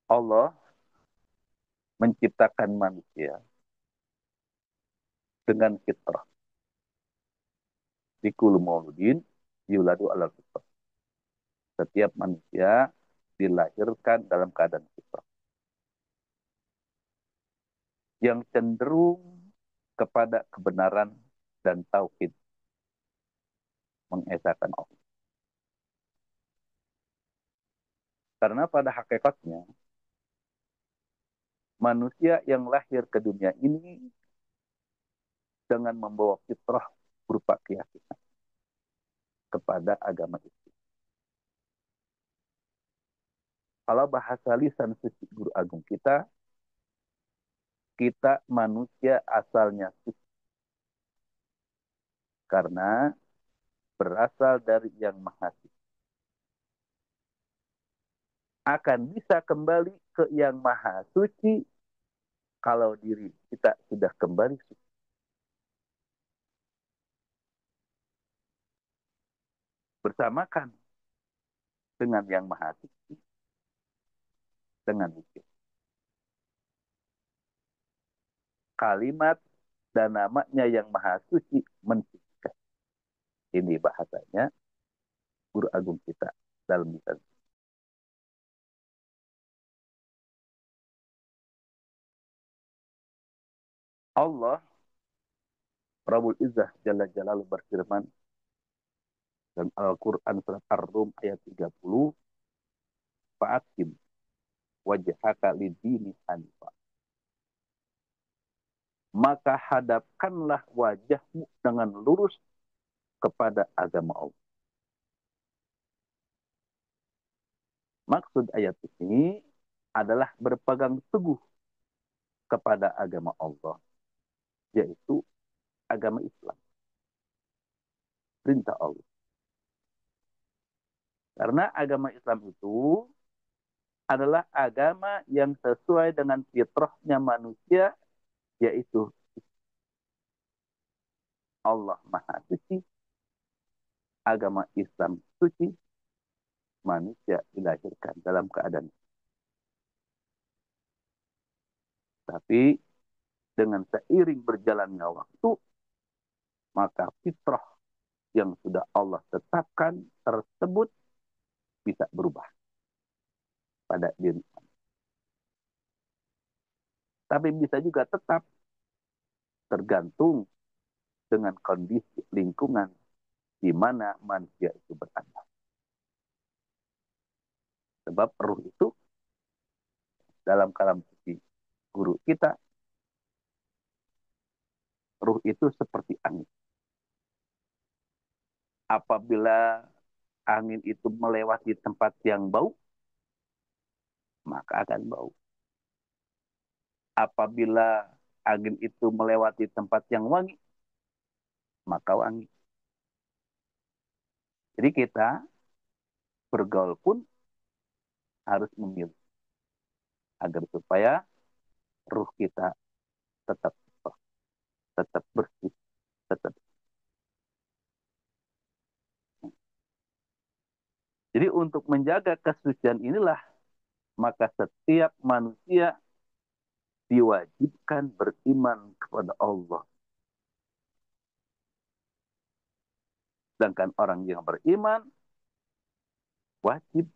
Allah menciptakan manusia dengan fitrah. Di kullu mauludin yuladu ala fitrah. Setiap manusia dilahirkan dalam keadaan fitrah. Yang cenderung kepada kebenaran dan tauhid, mengesahkan Allah. Karena pada hakikatnya, manusia yang lahir ke dunia ini dengan membawa fitrah berupa keyakinan kepada agama itu. Kalau bahasa lisan suci guru agung kita, kita manusia asalnya suci. Karena berasal dari yang maha suci. Akan bisa kembali ke yang maha suci kalau diri kita sudah kembali suci. Bersamakan dengan yang maha suci dengan zikir. Kalimat dan namanya yang maha suci mensucikan. Ini bahasanya guru agung kita dalam lisan. Allah Rabbul Izzah Jalla Jalaluhu berfirman dalam Al-Quran surat Ar-Rum ayat 30, Fa'akim wajhaka lidini hanifah. Maka hadapkanlah wajahmu dengan lurus kepada agama Allah. Maksud ayat ini adalah berpegang teguh kepada agama Allah, yaitu agama Islam, perintah Allah. Karena agama Islam itu adalah agama yang sesuai dengan fitrahnya manusia, yaitu Allah Maha Suci, agama Islam suci, manusia dilahirkan dalam keadaan. Tapi dengan seiring berjalannya waktu, maka fitrah yang sudah Allah tetapkan tersebut bisa berubah pada diri. Tapi bisa juga tetap tergantung dengan kondisi lingkungan di mana manusia itu berada. Sebab ruh itu dalam kalam suci guru kita, ruh itu seperti angin. Apabila angin itu melewati tempat yang bau, maka akan bau. Apabila angin itu melewati tempat yang wangi, maka wangi. Jadi kita bergaul pun harus memilih agar supaya ruh kita tetap tetap bersih, tetap. Jadi untuk menjaga kesucian inilah maka setiap manusia diwajibkan beriman kepada Allah. Sedangkan orang yang beriman wajib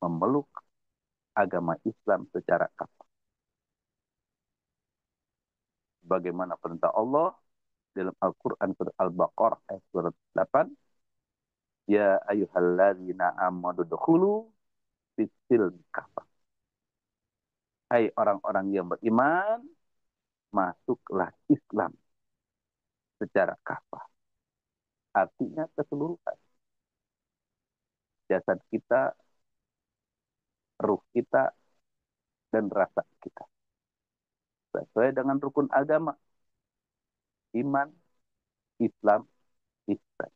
memeluk agama Islam secara kafah. Bagaimana perintah Allah dalam Al-Quran surat Al-Baqarah ayat surat 8, Ya ayyuhalladzina amanu dukhulu fisil kafah. Hai orang-orang yang beriman, masuklah Islam secara kafah. Artinya keseluruhan. Jasad kita, ruh kita, dan rasa kita. Sesuai dengan rukun agama, iman, Islam, ihsan.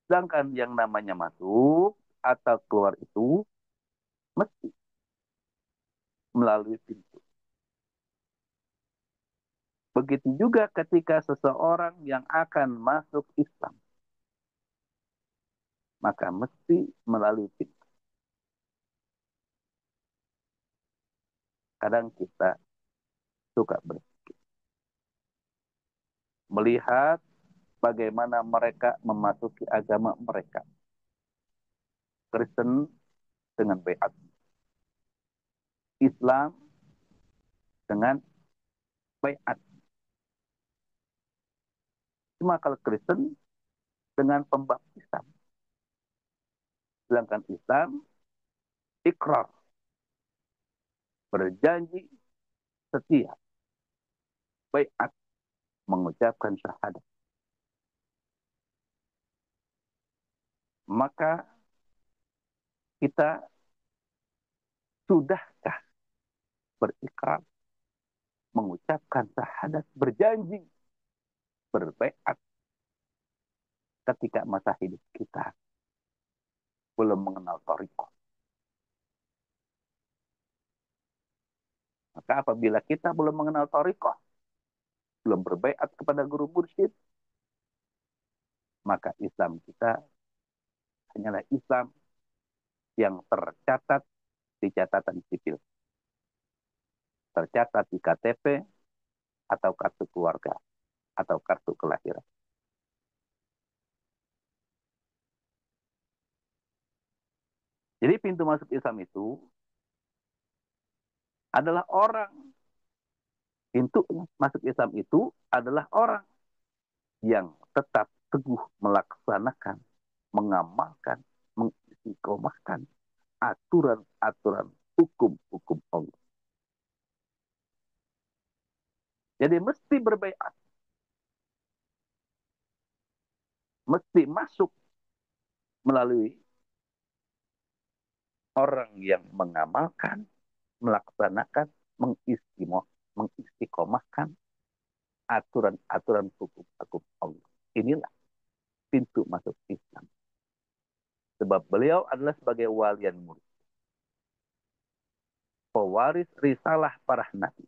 Sedangkan yang namanya masuk atau keluar itu mesti melalui pintu. Begitu juga ketika seseorang yang akan masuk Islam, maka mesti melalui pintu. kadang kita suka berpikir, melihat bagaimana mereka memasuki agama mereka. Kristen dengan baiat, Islam dengan baiat. Cuma kalau Kristen dengan pembaptisan. Sedangkan Islam ikrar, berjanji setia, baiat, mengucapkan syahadat. Maka kita sudahkah berikrar, mengucapkan syahadat, berjanji, berbaiat ketika masa hidup kita belum mengenal thariqah? Maka apabila kita belum mengenal thariqah, belum berbaiat kepada guru mursyid, maka Islam kita hanyalah Islam yang tercatat di catatan sipil, tercatat di KTP atau kartu keluarga atau kartu kelahiran. Jadi pintu masuk Islam itu adalah orang, pintu masuk Islam itu adalah orang yang tetap teguh melaksanakan, mengamalkan, mengistiqomahkan aturan-aturan hukum-hukum Allah. Jadi mesti berbaiat, mesti masuk melalui orang yang mengamalkan, melaksanakan, mengistiqomahkan aturan-aturan hukum-hukum Allah. Inilah pintu masuk Islam. Sebab beliau adalah sebagai walian murid, pewaris risalah para nabi.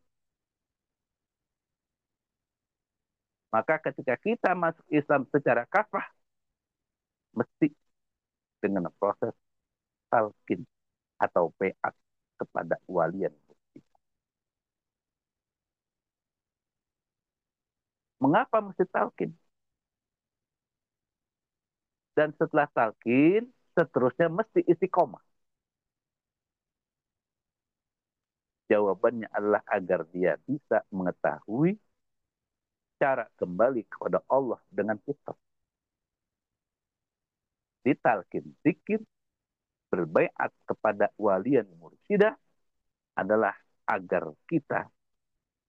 Maka ketika kita masuk Islam secara kafah, mesti dengan proses talqin atau baiat kepada walian murid. Mengapa mesti talqin? Dan setelah talqin, seterusnya mesti istiqomah. Jawabannya adalah agar dia bisa mengetahui cara kembali kepada Allah dengan fitrah. Ditalkin zikir, berbaiat kepada walian mursyidah adalah agar kita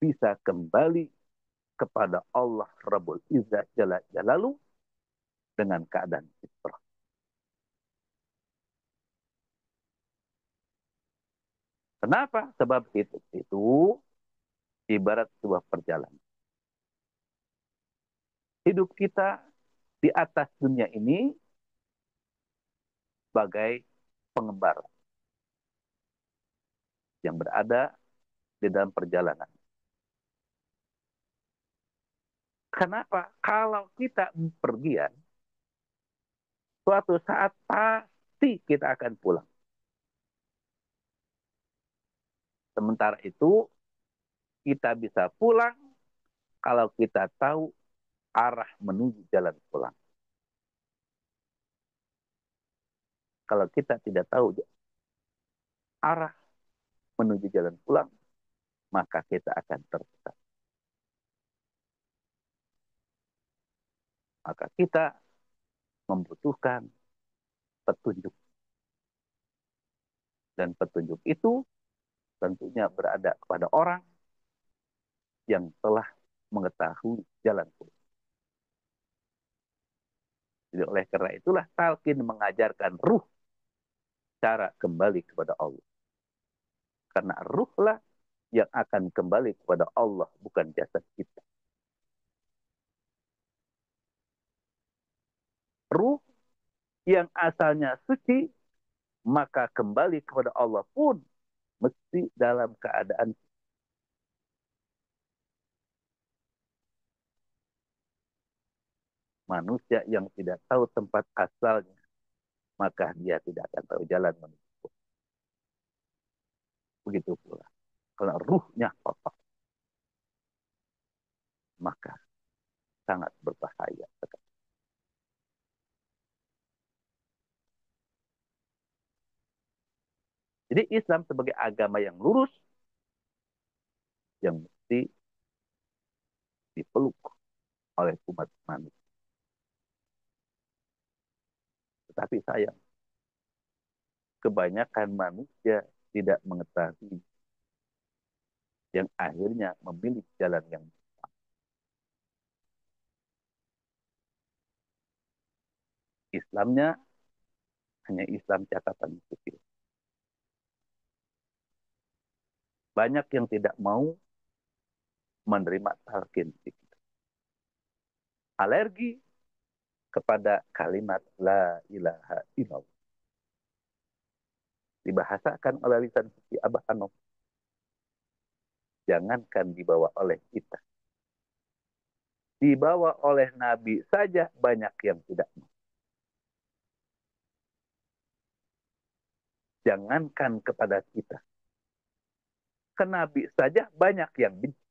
bisa kembali kepada Allah Rabbul Izzah Jalla Jalaluh dengan keadaan fitrah. Kenapa? Sebab itu ibarat sebuah perjalanan. Hidup kita di atas dunia ini sebagai pengembara yang berada di dalam perjalanan. Kenapa? Kalau kita pergian, suatu saat pasti kita akan pulang. Sementara itu, kita bisa pulang kalau kita tahu arah menuju jalan pulang. Kalau kita tidak tahu arah menuju jalan pulang, maka kita akan tersesat. Maka kita membutuhkan petunjuk. Dan petunjuk itu tentunya berada kepada orang yang telah mengetahui jalan pulang. Jadi oleh karena itulah talqin mengajarkan ruh cara kembali kepada Allah. Karena ruhlah yang akan kembali kepada Allah, bukan jasad kita. Ruh yang asalnya suci, maka kembali kepada Allah pun mesti dalam keadaan manusia yang tidak tahu tempat asalnya, maka dia tidak akan tahu jalan menuju. Begitu pula Kalau ruhnya kotor, maka sangat berbahaya. Jadi Islam sebagai agama yang lurus, yang mesti dipeluk oleh umat manusia. Tetapi sayang, kebanyakan manusia tidak mengetahui, yang akhirnya memilih jalan yang Islamnya hanya Islam catatan sipil. Banyak yang tidak mau menerima talqin. Alergi kepada kalimat la ilaha illallah. Dibahasakan oleh lisan suci Abah Anom. Jangankan dibawa oleh kita. Dibawa oleh Nabi saja banyak yang tidak mau. Jangankan kepada kita. Ke Nabi saja banyak yang benci.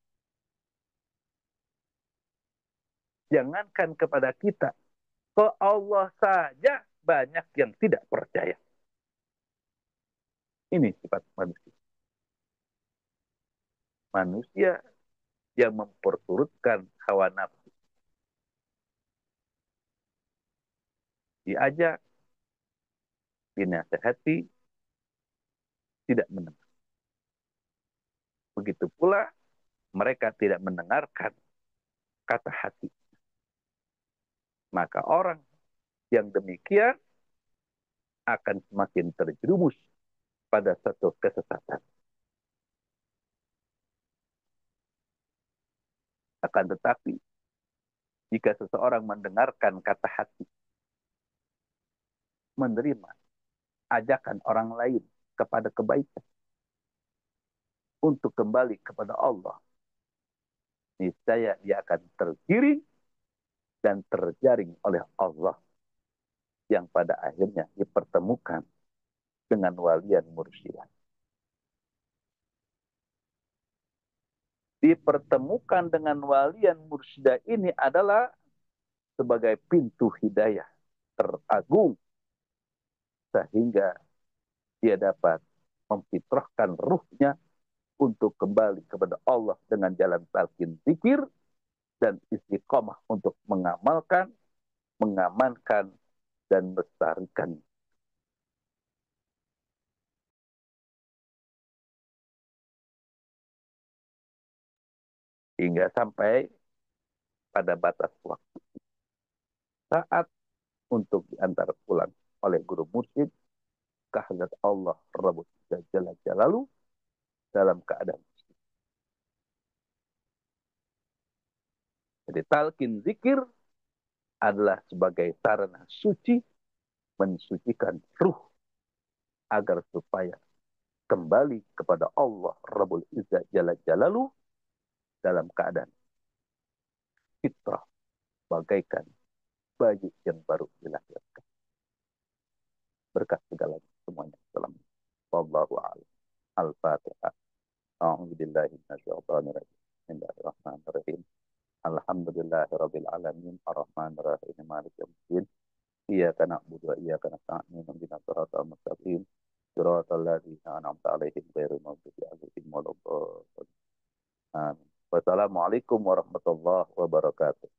Jangankan kepada kita. Ke Allah saja banyak yang tidak percaya. Ini sifat manusia. Manusia yang memperturutkan hawa nafsu. Diajak, dinasehati, tidak mendengar. Begitu pula mereka tidak mendengarkan kata hati. Maka orang yang demikian akan semakin terjerumus pada satu kesesatan. Akan tetapi, jika seseorang mendengarkan kata hati, menerima ajakan orang lain kepada kebaikan, untuk kembali kepada Allah, niscaya dia akan tergiring dan terjaring oleh Allah, yang pada akhirnya dipertemukan dengan walian mursyidah. Dipertemukan dengan walian mursyidah ini adalah sebagai pintu hidayah teragung, sehingga dia dapat memfitrahkan ruhnya untuk kembali kepada Allah dengan jalan talqin zikir dan istiqomah untuk mengamalkan, mengamankan, dan melestarikan. Hingga sampai pada batas waktu. Saat untuk diantar pulang oleh guru mursyid ke hadrat Allah Rabbul Jalla Jalalu dalam keadaan. Jadi talqin zikir adalah sebagai sarana suci mensucikan ruh agar supaya kembali kepada Allah Rabbul Izzah Jalla Jalalu dalam keadaan fitrah bagaikan bayi yang baru dilahirkan. Berkah segala semuanya. Salam. Wallahu a'lam. Al-Fatihah. A'udzubillahi minasyaitonir rajim. Bismillahirrahmanirrahim. Alhamdulillahirabbil alamin arrahmanir rahim maliki yaumiddin. Iyyaka na'budu wa iyyaka nasta'in ihdinas siratal mustaqim siratal ladzina an'amta 'alaihim ghairil maghdubi 'alaihim waladdallin. Amin. Wassalamualaikum warahmatullahi wabarakatuh.